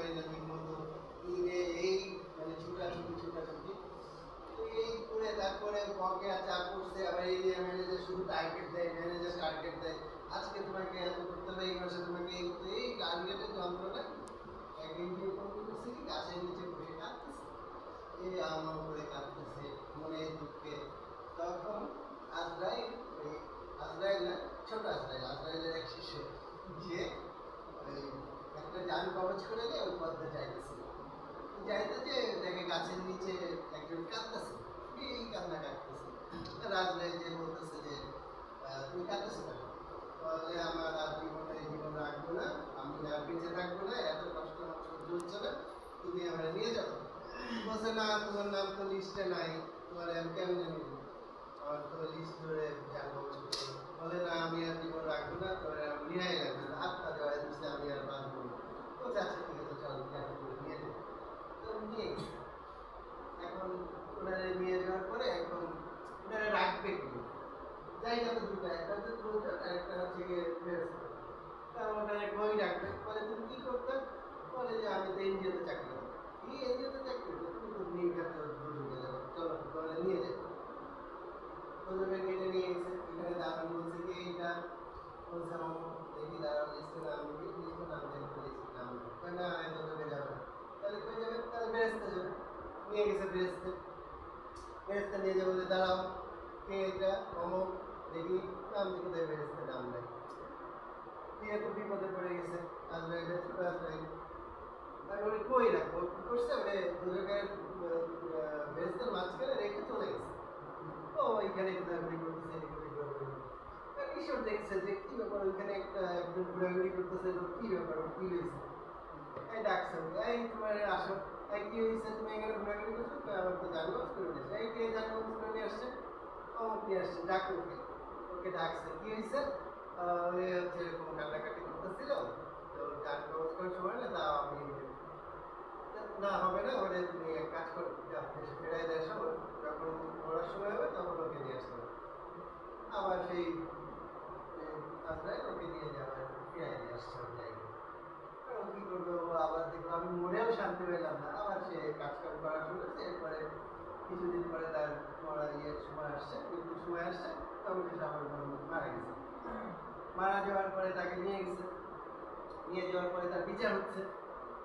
আড্রেনালিন মতো এই মানে ছুটাছুটি এই করে তারপরে বকে চাপ করছে, আবার এরিয়া ম্যানেজার শুধু টার্গেট দেয়, ম্যানেজার টার্গেট দেয়, আজকে তোমাকে এত করতে হবে, এই মাসে তোমাকে এই টার্গেটের যন্ত্রণা একদিন দিয়ে করতেছে কি গাছের নিচে বসে কাঁদতেছে, এই আমার উপরে কাঁদতেছে মনে দুঃখে। তখন আজরাইল, ওই আজরাইল না, ছোট আজরাইলের এক শিষ্য, যে একটা যান কবচ করে নিয়ে ওই পথে যাইতেছিল, যাইতে দেখে গাছের নিচে একজন কাঁদতেছে, এই কান্না কাঁদতেছে। রাজরাইল যে বলতেছে যে তুমি কাঁদতেছো কেন? বলে আমার আর জীবন রাখবো না, আমি আর বেঁচে থাকবো না, এত কষ্ট আমার সহ্য হচ্ছে না, তুমি আমার নিয়ে যাও। বলছে না, তোমার নাম তো লিস্টে নাই, তোমার আমি কেমনে নেব, আমার তো লিস্ট ধরে জানবো। বলে না, আমি আর জীবন রাখবো না, তোমার আমি নিয়ে লাগবে না, আত্মা দেওয়া দিচ্ছে, আমি আর বাঁচবো না। তো আচ্ছা ঠিক আছে, চলো নিয়ে যাবো। তো নিয়ে গেছে। এখন ওনারা নিয়ে যাওয়ার পরে এখন ওনারা রাখবে কি জায়গা তো দুটো, একটা হচ্ছে ক্লোজার আর একটা হচ্ছে গিয়ে ফেরস্তা। তা ওনারা ওই রাখবে, বলে তুমি কি করতে? বলে যে আমি তো এনজিওতে চাকরি করি। কি এনজিওতে চাকরি করো? তুমি তো নিয়ে গেছো, ঢুকে যাবো, চলো বলে নিয়ে যাবো। ওজনে কেটে নিয়ে গেছে, এখানে দাঁড়ানো বলছে কি এইটা, বলছে দেখি দাঁড়ানো লিস্টে নাম লিখে, লিস্টে নাম দেখতে লিস্টে নাম লিখে, না এত দূরে যাবে না। তাহলে কই যাবে? তাহলে বেরেস্তে যাবে। নিয়ে গেছে বেরেস্তে নিয়ে যাবে, বলে দাঁড়াও, কে এটা? অমুক, দেখি নাম লিখে দেয়, বেরেস্তে নাম নেয়। দিয়ে তো বিপদে পড়ে গেছে আজরাইলের, ছোট আজরাইল। আর ওরে কই রাখবো, কি করছে ওরে দুজনের বেরেস্তের মাঝখানে রেখে চলে গেছে। ও ওইখানে ঘোরাঘুরি করতেছে, ঈশ্বর দেখছে যে কি ব্যাপার, ওইখানে একজন ঘোরাঘুরি করতেছে, কি ব্যাপার, কি হয়েছে? এই ডাকছে, এই তোমার আসো, এই কি হয়েছে, তুমি এখানে ঘোরাঘুরি করছো? আমার তো জানবাস করে নিয়েছে। এই কে জানবাস করে নিয়ে আসছে? অমুক নিয়ে আসছে, ডাকো ওকে ডাকছে, কি হয়েছে? ওই হচ্ছে এরকম কান্নাকাটি করতেছিল, তো গান কবচ করার সময় না, তাও আমি না হবে না, ওরে তুমি এক কাজ করো, ফেরাই দিয়ে আসো, যখন পড়ার সময় হবে তখন ওকে নিয়ে আসতে হবে। আবার সেই আজরাইল ওকে নিয়ে যাবে, ফিরাই দিয়ে আসছে ওই জায়গায়। ও কি করবে, ও আবার দেখলো আমি মরেও শান্তি পেলাম না, আবার সে কাজকাম করা শুরু করেছে। এরপরে কিছুদিন পরে তার মরা সময় আসছে, মৃত্যুর সময় আসছে, তখন সে আবার মারা গেছে। মারা যাওয়ার পরে তাকে নিয়ে গেছে, নিয়ে যাওয়ার পরে তার বিচার হচ্ছে,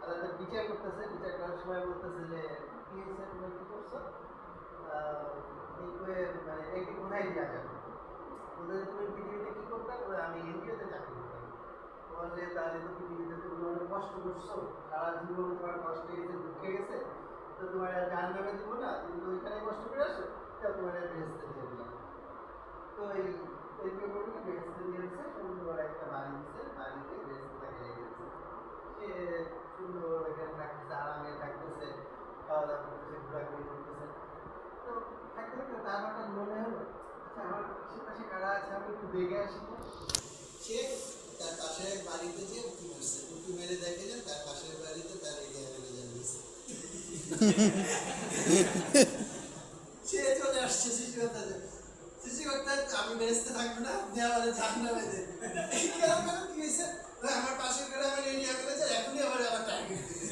আদালত বিচার করতেছে, বিচার করার সময় বলতেছে যে কি হয়েছে, তুমি কি করছো, মানে একে কোথায় দেওয়া যাবে, বলতে তুমি পৃথিবীতে কি করতে? আমি এনজিওতে চাকরি করতাম। বললে তাহলে তো পৃথিবীতে তুমি অনেক কষ্ট করছো, সারা জীবন তোমার কষ্ট গেছে, দুঃখে গেছে, তো তোমার জান নামে দিব না, তুমি তো ওইখানে কষ্ট করে আসো, তা তোমার বেহেস্তে দিয়ে দিলাম। তো এই পেপারগুলোকে বেহেস্তে দিয়েছে, সুন্দর একটা বাড়ি দিচ্ছে, বাড়িতে বেহেস্তে তাকে রেখে দিচ্ছে। সে সুন্দর এখানে থাকতেছে, আরামে থাকতেছে, খাওয়া দাওয়া করতেছে, ঘোরাঘুরি করতেছে। তো থাকতে থাকতে তার হঠাৎ মনে হলো, আচ্ছা আমার আশেপাশে কারা আছে, আমি একটু দেখে আসি। সে তার পাশের বাড়িতে যে উঁকি মারছে, উঁকি মেরে দেখে যে তার পাশের বাড়িতে তার এরিয়া ম্যানেজার দিয়েছে। সে চলে আসছে সৃষ্টিকর্তা, আমি বেরেস্তে থাকবো না, আপনি আমার জাহান্নামে দেন। কি হয়েছে? আমার পাশের করে আমার এরিয়া ম্যানেজার এখনই আমার টার্গেট দিয়েছে।